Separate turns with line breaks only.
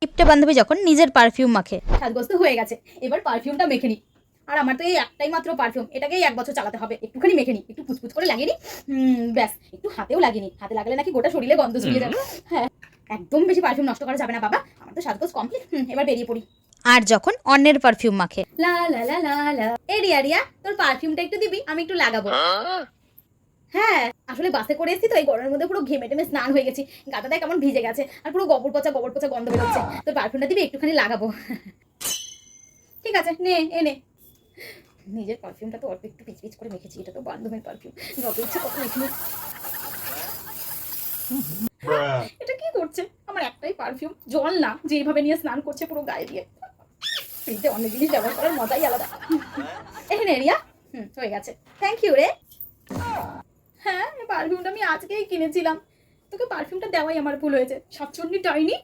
কিপটে বান্ধবী যখন নিজের পারফিউম মাখে।
সাজগোজ তো হয়ে গেছে, এবার পারফিউমটা মেখে নি। আর আমার তো এই একটাই মাত্র পারফিউম, এটাকেই 1 বছর চালাতে হবে। একটুখানি মেখে নি, একটু পুচপুচ করে লাগিয়ে নি। ব্যাস, একটু হাতেও লাগিয়ে নি। হাতে লাগালে নাকি গোটা শরীরে গন্ধ ছড়িয়ে যাবে। হ্যাঁ, একদম বেশি পারফিউম নষ্ট করা যাবে না বাবা। আমার তো সাজগোজ কমপ্লিট, এবার বেরিয়ে পড়ি।
আর যখন অন্যের পারফিউম মাখে।
লা লা লা লা লা। এ রিয়া রিয়া, তোর পারফিউমটা একটু দিবি, আমি একটু লাগাবো। হ্যাঁ, আসলে বাসে করে এসেছি তো, এই গরমের মধ্যে পুরো ঘেমে টেমে স্নান হয়ে গেছি। গাটাটা কেমন ভিজে গেছে, আর পুরো গোবর পচা গন্ধ বেরোচ্ছে। তোর পারফিউমটা দিবি, একটুখানি লাগাবো। ঠিক আছে, নে এনে। নিজের পারফিউমটা তো অল্প একটু পিচ পিচ করে মেখেছি, এটা তো বান্ধবীর পারফিউম, যত ইচ্ছে কত মেখে নি। এটা কি করছে? আমার একটাই পারফিউম, জল না যে এইভাবে নিয়ে স্নান করছে পুরো গায়ে দিয়ে। ফ্রিজে অনেক জিনিস ব্যবহার করার মজাই আলাদা। এখানে রিয়া, হয়ে গেছে। থ্যাংক ইউ রে। হ্যাঁ, এই পারফিউমটা আমি আজকেই কিনেছিলাম। তোকে পারফিউমটা দেওয়াই আমার ভুল হয়েছে, সাতচন্নি ডাইনি।